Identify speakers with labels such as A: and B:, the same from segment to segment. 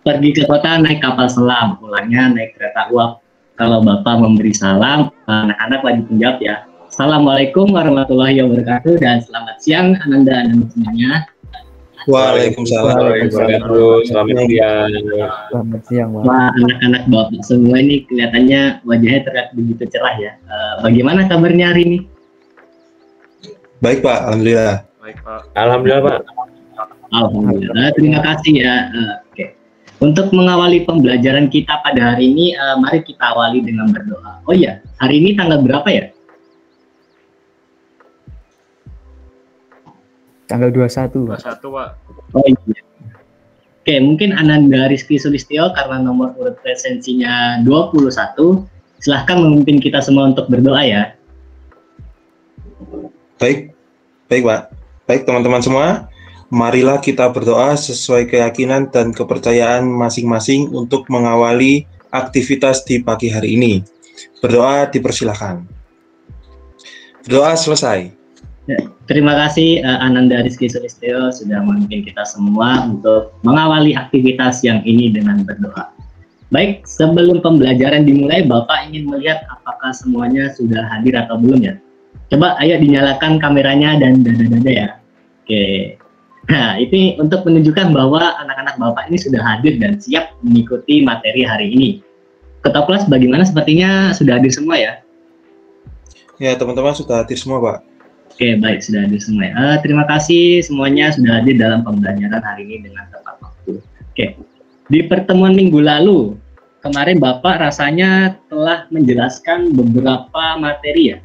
A: Pergi ke kota naik kapal selam, pulangnya naik kereta uap. Kalau Bapak memberi salam, anak-anak lagi menjawab ya. Assalamualaikum warahmatullahi wabarakatuh dan selamat siang Ananda dan semuanya.
B: Waalaikumsalam.
C: Selamat siang.
D: Selamat siang, Pak.
A: Wah, anak-anak Bapak semua ini kelihatannya wajahnya terlihat begitu cerah ya. Bagaimana kabarnya hari ini?
B: Baik Pak, alhamdulillah.
C: Baik Pak. Alhamdulillah Pak.
A: Alhamdulillah, terima kasih ya. Oke. Untuk mengawali pembelajaran kita pada hari ini, mari kita awali dengan berdoa. Oh iya, hari ini tanggal berapa ya?
D: Tanggal 21, Pak.
C: 21 Pak.
A: Oh iya. Oke, mungkin Ananda Rizky Sulistyo karena nomor urut presensinya 21, silahkan memimpin kita semua untuk berdoa ya.
B: Baik Pak. Baik teman-teman semua, marilah kita berdoa sesuai keyakinan dan kepercayaan masing-masing untuk mengawali aktivitas di pagi hari ini. Berdoa dipersilahkan. Berdoa selesai.
A: Ya, terima kasih Ananda Rizky Sulistyo sudah memimpin kita semua untuk mengawali aktivitas yang ini dengan berdoa. Baik, sebelum pembelajaran dimulai, Bapak ingin melihat apakah semuanya sudah hadir atau belum ya? Coba ayo dinyalakan kameranya dan dada-dada ya. Oke. Nah, ini untuk menunjukkan bahwa anak-anak Bapak ini sudah hadir dan siap mengikuti materi hari ini. Ketua kelas bagaimana? Sepertinya sudah hadir semua ya?
B: Ya, teman-teman sudah hadir semua, Pak.
A: Oke, baik, sudah hadir semua ya. Terima kasih semuanya sudah hadir dalam pembelajaran hari ini dengan tepat waktu. Oke. Di pertemuan minggu lalu, kemarin Bapak rasanya telah menjelaskan beberapa materi ya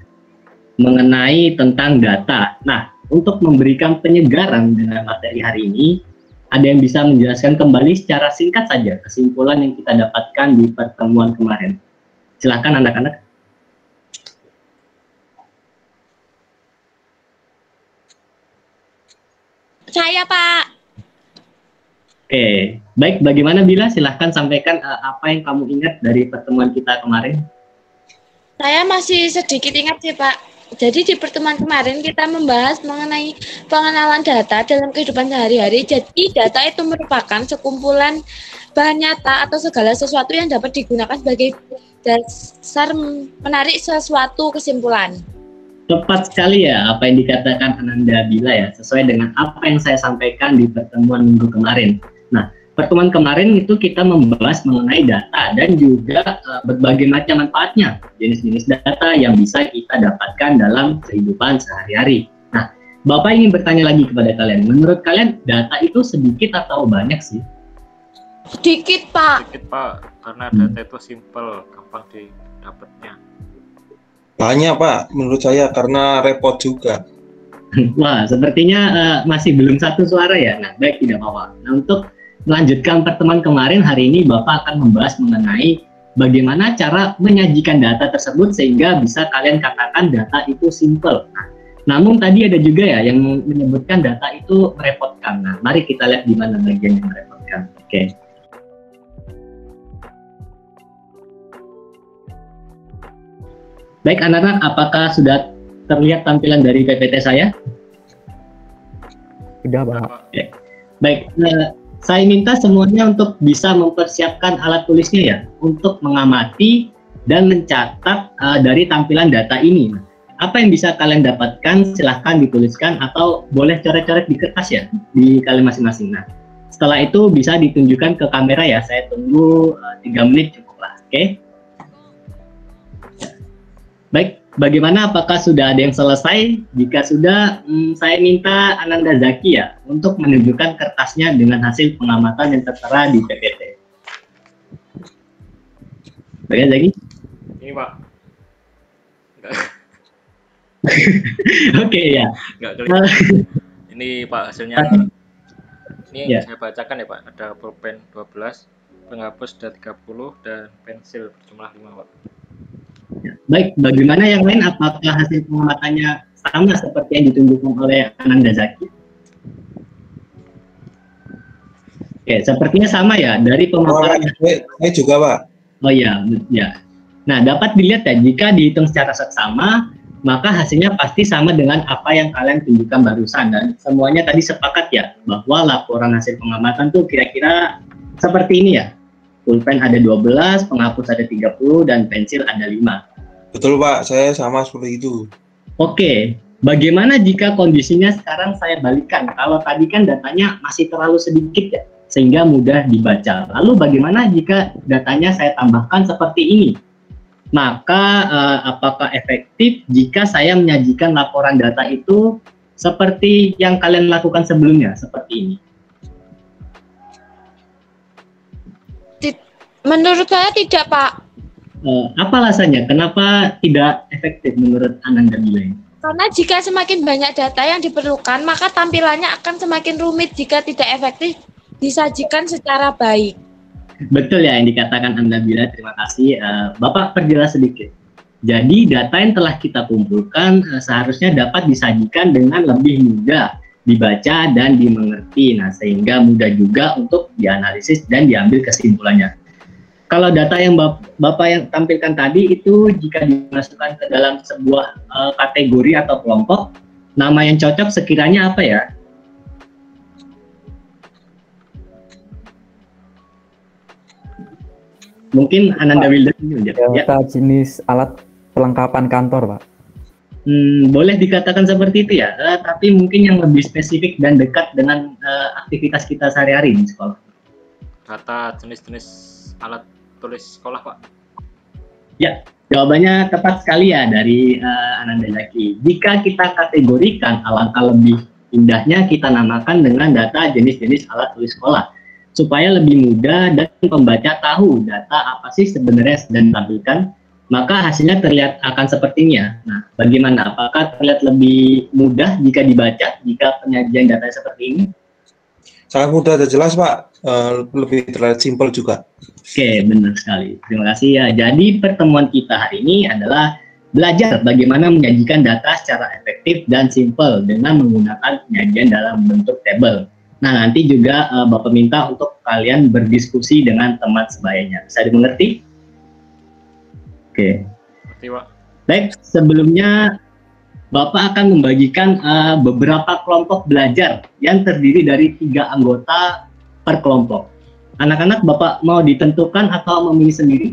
A: mengenai tentang data. Nah, untuk memberikan penyegaran dengan materi hari ini, ada yang bisa menjelaskan kembali secara singkat saja kesimpulan yang kita dapatkan di pertemuan kemarin. Silahkan anak-anak.
E: Saya, Pak.
A: Oke, baik. Bagaimana Bila? Silahkan sampaikan apa yang kamu ingat dari pertemuan kita kemarin.
E: Saya masih sedikit ingat sih, Pak. Jadi di pertemuan kemarin kita membahas mengenai pengenalan data dalam kehidupan sehari-hari. Jadi data itu merupakan sekumpulan bahan nyata atau segala sesuatu yang dapat digunakan sebagai dasar menarik sesuatu kesimpulan.
A: Tepat sekali ya apa yang dikatakan Ananda Bila ya, sesuai dengan apa yang saya sampaikan di pertemuan minggu kemarin. Nah, pertemuan kemarin itu kita membahas mengenai data dan juga berbagai macam manfaatnya, jenis-jenis data yang bisa kita dapatkan dalam kehidupan sehari-hari. Nah, Bapak ingin bertanya lagi kepada kalian, menurut kalian data itu sedikit atau banyak sih?
E: Sedikit, Pak.
C: Sedikit Pak, karena data itu simple, gampang didapatnya.
B: Banyak Pak, menurut saya karena repot juga.
A: Wah, sepertinya masih belum satu suara ya. Nah, baik, tidak apa-apa. Nah, untuk melanjutkan pertemuan kemarin, hari ini Bapak akan membahas mengenai bagaimana cara menyajikan data tersebut sehingga bisa kalian katakan data itu simple. Nah, namun tadi ada juga ya yang menyebutkan data itu merepotkan. Nah, mari kita lihat di mana bagian yang merepotkan. Oke. Baik anak-anak, apakah sudah terlihat tampilan dari PPT saya?
D: Sudah, Pak.
A: Oke. Baik, saya minta semuanya untuk bisa mempersiapkan alat tulisnya ya, untuk mengamati dan mencatat dari tampilan data ini. Apa yang bisa kalian dapatkan, silahkan dituliskan atau boleh coret-coret di kertas ya, di kalian masing-masing. Nah, setelah itu bisa ditunjukkan ke kamera ya, saya tunggu 3 menit cukuplah, oke? Baik, bagaimana? Apakah sudah ada yang selesai? Jika sudah, saya minta Ananda Zaki ya untuk menunjukkan kertasnya dengan hasil pengamatan yang tertera di PPT. Baik, Zaki?
C: Ini Pak.
A: Oke ya.
C: Enggak kelihatan. Ini Pak hasilnya. Ini
A: ya.
C: Saya bacakan ya Pak. Ada pulpen 12, penghapus ada 30 dan pensil berjumlah 5 Pak.
A: Baik, bagaimana yang lain? Apakah hasil pengamatannya sama seperti yang ditunjukkan oleh Ananda Zaki? Oke, sepertinya sama ya dari pemaparan.
B: Saya juga Pak.
A: Oh iya, ya. Nah, dapat dilihat ya jika dihitung secara seksama, maka hasilnya pasti sama dengan apa yang kalian tunjukkan barusan dan semuanya tadi sepakat ya bahwa laporan hasil pengamatan tuh kira-kira seperti ini ya. Pulpen ada 12, penghapus ada 30, dan pensil ada 5.
B: Betul Pak, saya sama seperti itu.
A: Oke, bagaimana jika kondisinya sekarang saya balikan? Kalau tadi kan datanya masih terlalu sedikit ya, sehingga mudah dibaca. Lalu bagaimana jika datanya saya tambahkan seperti ini? Maka apakah efektif jika saya menyajikan laporan data itu seperti yang kalian lakukan sebelumnya, seperti ini?
E: Menurut saya tidak, Pak.
A: Apa alasannya? Kenapa tidak efektif menurut Ananda Bila?
E: Karena jika semakin banyak data yang diperlukan, maka tampilannya akan semakin rumit jika tidak efektif disajikan secara baik.
A: Betul ya yang dikatakan Anda Bila, terima kasih. Bapak perjelas sedikit. Jadi data yang telah kita kumpulkan seharusnya dapat disajikan dengan lebih mudah dibaca dan dimengerti. Nah, sehingga mudah juga untuk dianalisis dan diambil kesimpulannya. Kalau data yang Bapak yang tampilkan tadi itu jika dimasukkan ke dalam sebuah kategori atau kelompok, nama yang cocok sekiranya apa ya? Mungkin Ananda Wildan ya.
D: Data jenis alat perlengkapan kantor, Pak.
A: Boleh dikatakan seperti itu ya, tapi mungkin yang lebih spesifik dan dekat dengan aktivitas kita sehari-hari di sekolah.
C: Data jenis-jenis alat tulis sekolah, Pak.
A: Ya, jawabannya tepat sekali ya dari Ananda Zaki. Jika kita kategorikan, alangkah lebih indahnya kita namakan dengan data jenis-jenis alat tulis sekolah, supaya lebih mudah dan pembaca tahu data apa sih sebenarnya sedang ditampilkan, maka hasilnya terlihat akan seperti ini ya. Nah, bagaimana? Apakah terlihat lebih mudah jika dibaca, jika penyajian data seperti ini?
B: Sangat mudah dan jelas Pak, lebih terlihat simpel juga.
A: Oke, benar sekali. Terima kasih ya. Jadi pertemuan kita hari ini adalah belajar bagaimana menyajikan data secara efektif dan simpel dengan menggunakan penyajian dalam bentuk tabel. Nah, nanti juga Bapak minta untuk kalian berdiskusi dengan teman sebayanya. Bisa dimengerti? Oke.
C: Ngerti, Pak.
A: Baik, sebelumnya Bapak akan membagikan beberapa kelompok belajar yang terdiri dari 3 anggota per kelompok. Anak-anak Bapak mau ditentukan atau memilih sendiri?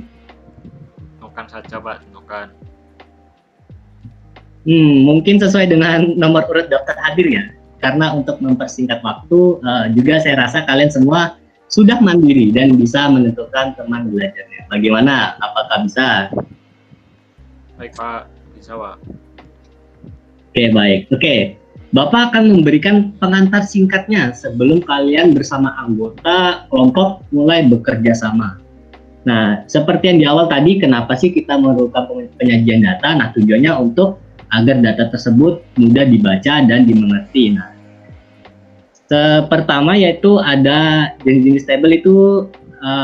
C: Tentukan saja, Pak. Tentukan.
A: Mungkin sesuai dengan nomor urut daftar hadir ya. Karena untuk mempersingkat waktu, juga saya rasa kalian semua sudah mandiri dan bisa menentukan teman belajarnya. Bagaimana? Apakah bisa?
C: Baik, Pak. Bisa, Pak.
A: Oke, baik. Oke. Bapak akan memberikan pengantar singkatnya sebelum kalian bersama anggota kelompok mulai bekerja sama. Nah, seperti yang di awal tadi, kenapa sih kita memerlukan penyajian data? Nah, tujuannya untuk agar data tersebut mudah dibaca dan dimengerti. Nah, pertama yaitu ada jenis-jenis tabel itu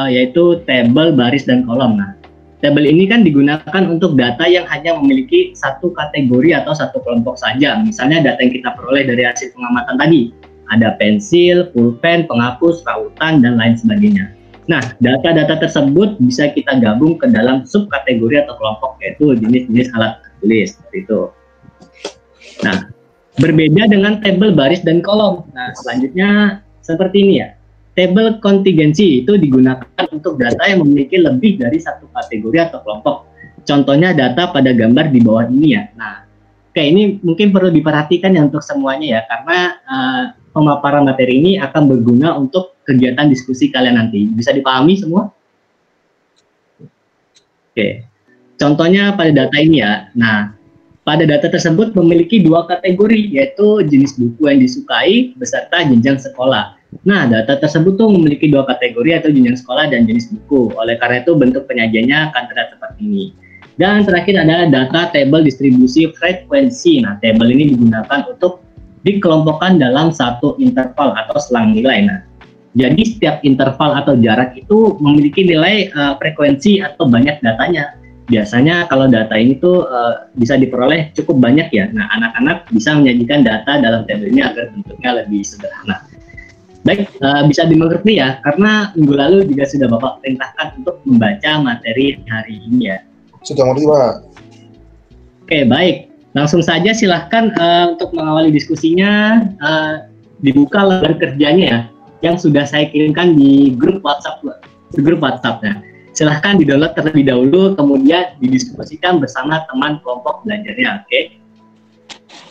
A: yaitu tabel baris dan kolom. Nah, tabel ini kan digunakan untuk data yang hanya memiliki satu kategori atau satu kelompok saja. Misalnya data yang kita peroleh dari hasil pengamatan tadi, ada pensil, pulpen, penghapus, rautan, dan lain sebagainya. Nah, data-data tersebut bisa kita gabung ke dalam subkategori atau kelompok, yaitu jenis-jenis alat tulis, seperti itu. Nah, berbeda dengan tabel baris dan kolom. Nah, selanjutnya seperti ini ya. Tabel kontingensi itu digunakan untuk data yang memiliki lebih dari satu kategori atau kelompok. Contohnya data pada gambar di bawah ini ya. Nah, kayak ini mungkin perlu diperhatikan ya untuk semuanya ya, karena pemaparan materi ini akan berguna untuk kegiatan diskusi kalian nanti. Bisa dipahami semua? Oke. Contohnya pada data ini ya. Nah, pada data tersebut memiliki 2 kategori, yaitu jenis buku yang disukai beserta jenjang sekolah. Nah, data tersebut tuh memiliki 2 kategori, atau jenjang sekolah dan jenis buku. Oleh karena itu bentuk penyajiannya akan terlihat seperti ini. Dan terakhir adalah data tabel distribusi frekuensi. Nah, tabel ini digunakan untuk dikelompokkan dalam satu interval atau selang nilai. Nah, jadi setiap interval atau jarak itu memiliki nilai frekuensi atau banyak datanya. Biasanya kalau data ini tuh bisa diperoleh cukup banyak ya. Nah, anak-anak bisa menyajikan data dalam tabel ini agar bentuknya lebih sederhana. Baik, bisa dimengerti ya, karena minggu lalu juga sudah Bapak perintahkan untuk membaca materi hari ini ya.
B: Sudah ngerti, Pak.
A: Oke, baik. Langsung saja silahkan untuk mengawali diskusinya, dibuka lembar kerjanya ya. yang sudah saya kirimkan di grup WhatsApp, Nah, silahkan di-download terlebih dahulu, kemudian didiskusikan bersama teman kelompok belajarnya, oke?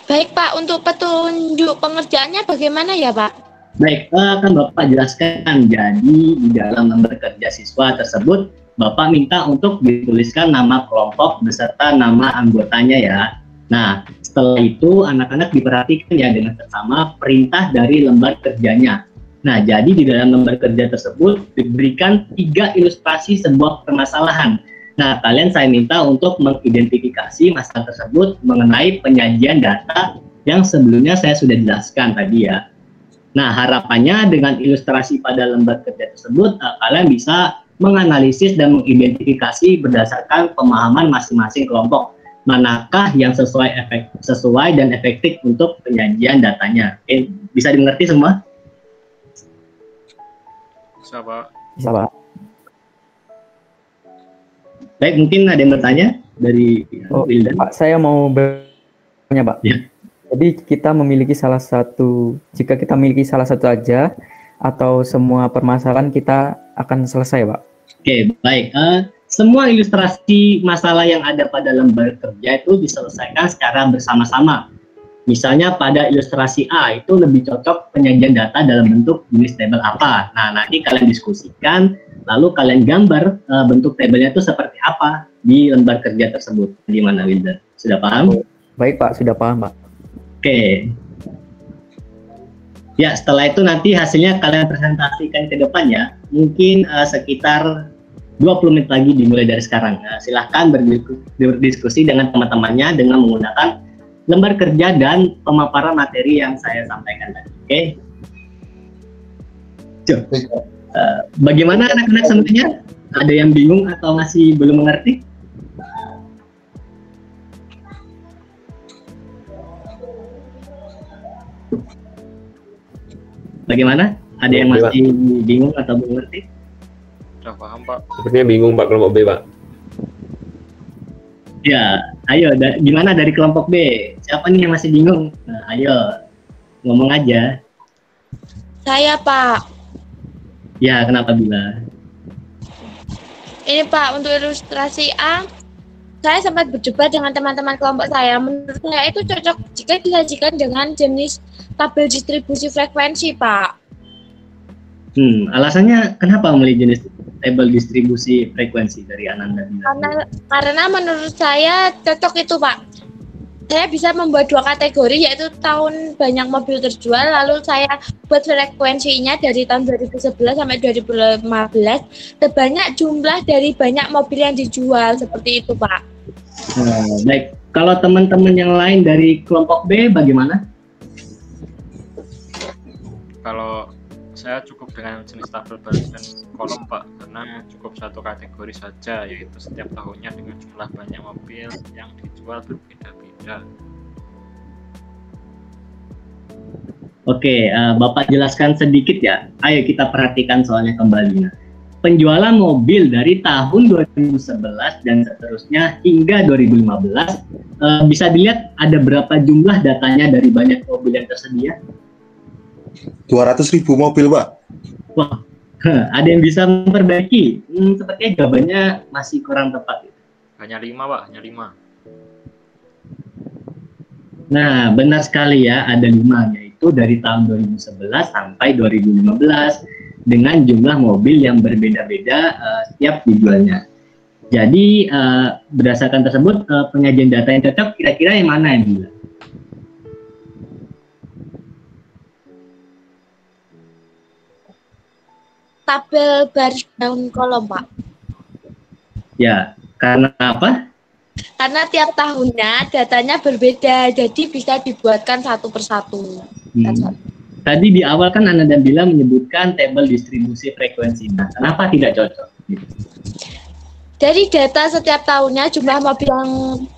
E: Baik Pak, untuk petunjuk pengerjaannya bagaimana ya Pak?
A: Baik, akan Bapak jelaskan. Jadi di dalam lembar kerja siswa tersebut, Bapak minta untuk dituliskan nama kelompok beserta nama anggotanya ya. Nah, setelah itu anak-anak diperhatikan ya dengan seksama perintah dari lembar kerjanya. Nah, jadi di dalam lembar kerja tersebut diberikan 3 ilustrasi sebuah permasalahan. Nah, saya minta untuk mengidentifikasi masalah tersebut mengenai penyajian data yang sebelumnya saya sudah jelaskan tadi ya. Nah, harapannya dengan ilustrasi pada lembar kerja tersebut, kalian bisa menganalisis dan mengidentifikasi berdasarkan pemahaman masing-masing kelompok. Manakah yang sesuai dan efektif untuk penyajian datanya. Oke, bisa dimengerti semua?
C: Bisa, Pak.
D: Bisa, Pak.
A: Baik, mungkin ada yang bertanya dari Wildan?
D: Pak, saya mau bertanya, Pak.
A: Ya.
D: Jadi jika kita memiliki salah satu aja, atau semua permasalahan kita akan selesai, Pak?
A: Oke, baik. Semua ilustrasi masalah yang ada pada lembar kerja itu diselesaikan secara bersama-sama. Misalnya pada ilustrasi A itu lebih cocok penyajian data dalam bentuk jenis tabel apa. Nah, nanti kalian diskusikan, lalu kalian gambar bentuk tabelnya itu seperti apa di lembar kerja tersebut. Gimana, Wildan? Sudah paham?
D: Baik, Pak. Sudah paham, Pak.
A: Oke. Ya, setelah itu nanti hasilnya kalian presentasikan ke depan ya. Mungkin sekitar 20 menit lagi dimulai dari sekarang. Silahkan berdiskusi dengan teman-temannya dengan menggunakan lembar kerja dan pemaparan materi yang saya sampaikan tadi. Oke? Bagaimana anak-anak semuanya? Ada yang bingung atau masih belum mengerti? Bagaimana? Ada yang masih bingung atau belum mengerti?
C: Udah paham, Pak.
F: Sepertinya bingung, Pak, kelompok B, Pak.
A: Ya, ayo, gimana dari kelompok B? Siapa nih yang masih bingung? Nah, ayo, ngomong aja.
E: Saya, Pak.
A: Ya, kenapa Bila?
E: Ini, Pak, untuk ilustrasi A, saya sempat berdebat dengan teman-teman kelompok saya. Menurut saya itu cocok jika disajikan dengan jenis tabel distribusi frekuensi, Pak.
A: Alasannya kenapa memilih jenis tabel distribusi frekuensi dari Ananda?
E: Karena menurut saya cocok itu, Pak. Saya bisa membuat 2 kategori, yaitu tahun banyak mobil terjual, lalu saya buat frekuensinya dari tahun 2011 sampai 2015, terbanyak jumlah dari banyak mobil yang dijual, seperti itu, Pak.
A: Baik, kalau teman-teman yang lain dari kelompok B bagaimana?
C: Kalau saya cukup dengan jenis tabel baris dan kolom, Pak, karena cukup 1 kategori saja, yaitu setiap tahunnya dengan jumlah banyak mobil yang dijual berbeda-beda.
A: Oke, Bapak jelaskan sedikit ya. Ayo kita perhatikan soalnya kembali. Penjualan mobil dari tahun 2011 dan seterusnya hingga 2015, bisa dilihat ada berapa jumlah datanya dari banyak mobil yang tersedia?
B: 200.000 mobil, Pak.
A: Wah, ada yang bisa memperbaiki? Sepertinya jawabannya masih kurang tepat.
C: Hanya 5, Pak, hanya 5.
A: Nah, benar sekali ya, ada 5, yaitu dari tahun 2011 sampai 2015 dengan jumlah mobil yang berbeda-beda setiap dijualnya. Jadi, berdasarkan tersebut, penyajian data yang cocok kira-kira yang mana yang bila?
E: Tabel baris dan kolom, Pak.
A: Ya, karena apa?
E: Karena tiap tahunnya datanya berbeda, jadi bisa dibuatkan satu persatu.
A: Tadi di awal kan Anda dan Bila menyebutkan tabel distribusi frekuensi. Nah, kenapa tidak cocok?
E: Dari data setiap tahunnya jumlah mobil yang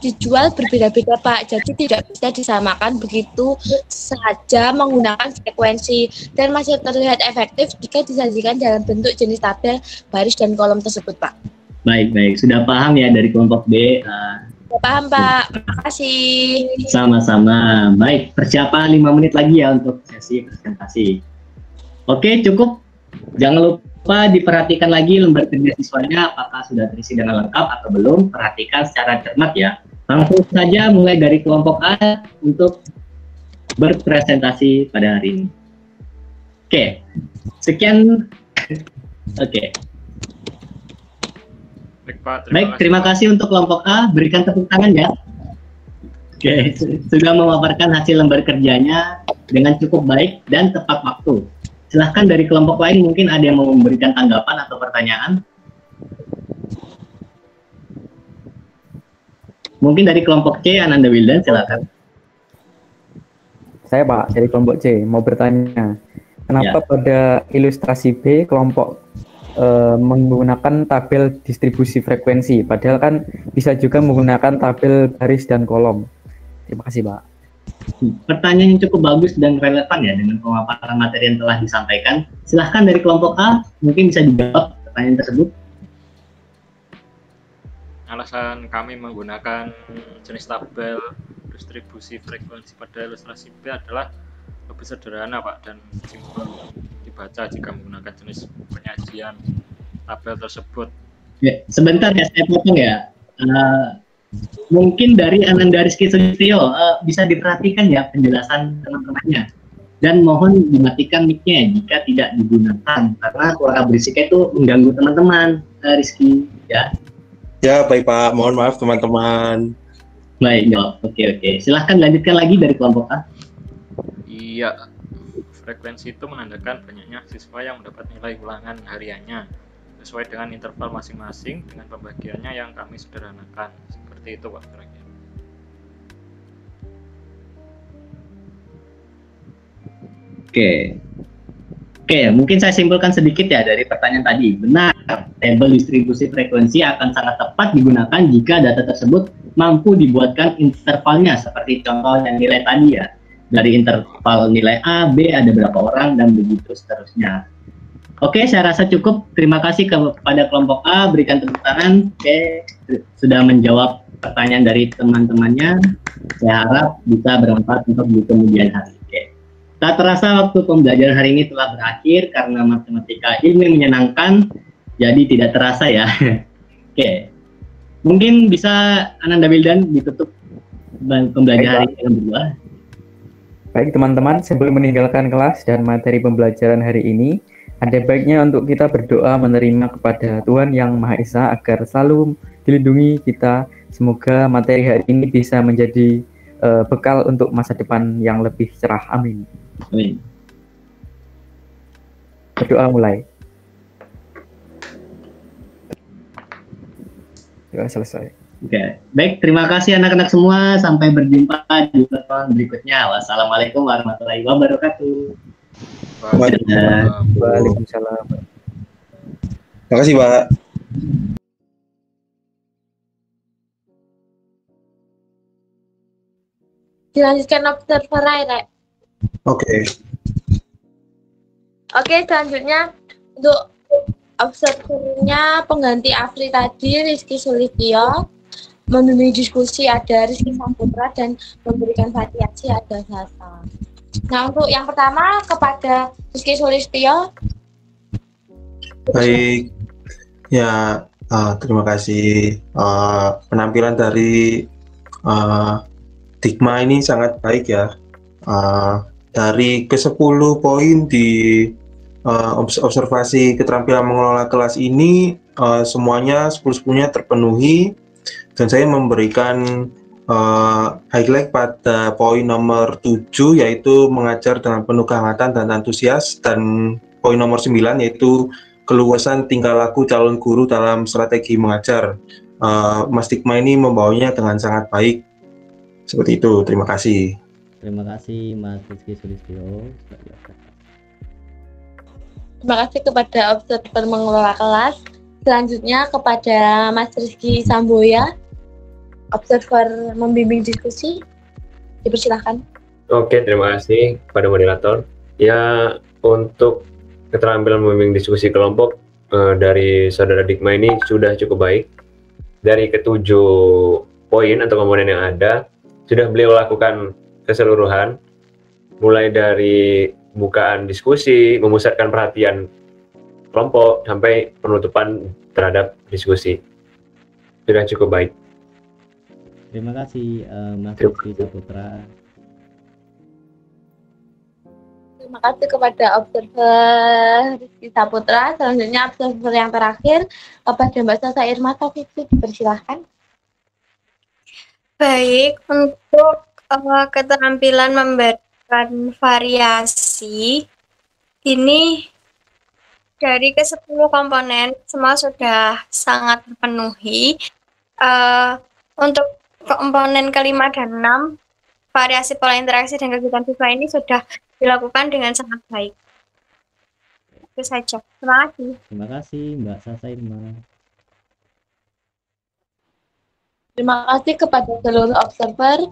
E: dijual berbeda-beda, Pak. Jadi tidak bisa disamakan begitu saja menggunakan frekuensi dan masih terlihat efektif jika disajikan dalam bentuk jenis tabel baris dan kolom tersebut, Pak.
A: Baik. Sudah paham ya dari kelompok B?
E: Sudah paham, Pak. Terima kasih.
A: Sama-sama. Baik, persiapan 5 menit lagi ya untuk sesi presentasi. Oke, cukup. Jangan lupa diperhatikan lagi lembar kerja siswanya apakah sudah terisi dengan lengkap atau belum. Perhatikan secara cermat ya. Langsung saja mulai dari kelompok A untuk berpresentasi pada hari ini. Oke, sekian. Oke. Baik, terima kasih untuk kelompok A. Berikan tepuk tangan ya. Oke, sudah memaparkan hasil lembar kerjanya dengan cukup baik dan tepat waktu. Silahkan dari kelompok lain mungkin ada yang mau memberikan tanggapan atau pertanyaan. Mungkin dari kelompok C, Ananda Wildan, silakan.
D: Saya Pak, dari kelompok C, mau bertanya. Kenapa pada ilustrasi B kelompok menggunakan tabel distribusi frekuensi, padahal kan bisa juga menggunakan tabel baris dan kolom. Terima kasih, Pak.
A: Pertanyaan yang cukup bagus dan relevan ya dengan pemaparan materi yang telah disampaikan. Silahkan dari kelompok A, mungkin bisa dijawab pertanyaan tersebut.
C: Alasan kami menggunakan jenis tabel distribusi frekuensi pada ilustrasi B adalah lebih sederhana Pak dan simpel dibaca jika menggunakan jenis penyajian tabel tersebut.
A: Ya, sebentar ya, saya potong ya. Mungkin dari Ananda Rizky Sulistyo bisa diperhatikan ya penjelasan teman-temannya. Dan mohon dimatikan mic-nya jika tidak digunakan karena suara berisiknya itu mengganggu teman-teman, Rizky ya.
B: Ya, baik Pak. Mohon maaf teman-teman.
A: Baik, jawab. Oke. Silahkan lanjutkan lagi dari kelompok A.
C: Iya, frekuensi itu menandakan banyaknya siswa yang mendapat nilai ulangan hariannya sesuai dengan interval masing-masing dengan pembagiannya yang kami sederhanakan. Seperti itu Pak kira-kira.
A: Oke, mungkin saya simpulkan sedikit ya dari pertanyaan tadi. Benar, tabel distribusi frekuensi akan sangat tepat digunakan jika data tersebut mampu dibuatkan intervalnya seperti contoh yang nilai tadi ya. Dari interval nilai A, B ada berapa orang dan begitu seterusnya. Oke, saya rasa cukup. Terima kasih kepada kelompok A, berikan tepuk tangan. Oke, sudah menjawab pertanyaan dari teman-temannya. Saya harap bisa bermanfaat untuk di kemudian hari. Oke. Tak terasa waktu pembelajaran hari ini telah berakhir karena matematika ilmu yang menyenangkan, jadi tidak terasa ya. Oke. Mungkin bisa Ananda Wildan ditutup pembelajaran hari ini berdua.
D: Baik teman-teman, sebelum meninggalkan kelas dan materi pembelajaran hari ini, ada baiknya untuk kita berdoa menerima kepada Tuhan Yang Maha Esa agar selalu dilindungi kita. Semoga materi hari ini bisa menjadi bekal untuk masa depan yang lebih cerah. Amin.
A: Amin.
D: Berdoa mulai. Doa selesai.
A: Oke, baik. Terima kasih anak-anak semua. Sampai berjumpa di pertemuan berikutnya. Wassalamualaikum warahmatullahi wabarakatuh.
D: Waalaikumsalam.
B: Terima kasih Pak.
E: Dilanjutkan observer Rek.
B: Oke.
E: Oke, selanjutnya untuk observernya pengganti Afri tadi, Rizky Sulistyo. Membimbing diskusi ada Rizky Saputra dan memberikan variasi ada Sasa. Nah, untuk yang pertama kepada Rizky Sulistyo.
B: Baik. Ya, terima kasih. Penampilan dari Digma ini sangat baik ya. Dari ke-10 poin di observasi keterampilan mengelola kelas ini, semuanya 10-10-nya terpenuhi. Dan saya memberikan highlight pada poin nomor 7 yaitu mengajar dengan penuh kehangatan dan antusias, dan poin nomor 9 yaitu keluasan tingkah laku calon guru dalam strategi mengajar. Mas Digma ini membawanya dengan sangat baik. Seperti itu, terima kasih.
F: Terima kasih Mas Rizky Sulistyo.
E: Terima kasih kepada observer mengelola kelas. Selanjutnya kepada Mas Rizky Samboya, observer membimbing diskusi. Dipersilahkan.
G: Oke, terima kasih kepada moderator. Ya, untuk keterampilan membimbing diskusi kelompok dari saudara Digma ini sudah cukup baik. Dari ke-7 poin atau komponen yang ada, sudah beliau lakukan keseluruhan, mulai dari pembukaan diskusi, memusatkan perhatian kelompok sampai penutupan terhadap diskusi. Sudah cukup baik.
F: Terima kasih Mas
G: Terima
F: Rizky Saputra.
E: Terima kasih kepada observer Rizky Saputra. Selanjutnya observer yang terakhir kepada Mbak Sasa Irma Taufik, dipersilahkan.
H: Baik, untuk keterampilan memberikan variasi, ini dari ke-10 komponen semua sudah sangat terpenuhi. Untuk komponen kelima dan 6, variasi pola interaksi dan kegiatan siswa ini sudah dilakukan dengan sangat baik. Itu saja. Terima kasih.
F: Terima kasih Mbak Sasa Irma.
E: Terima kasih kepada seluruh observer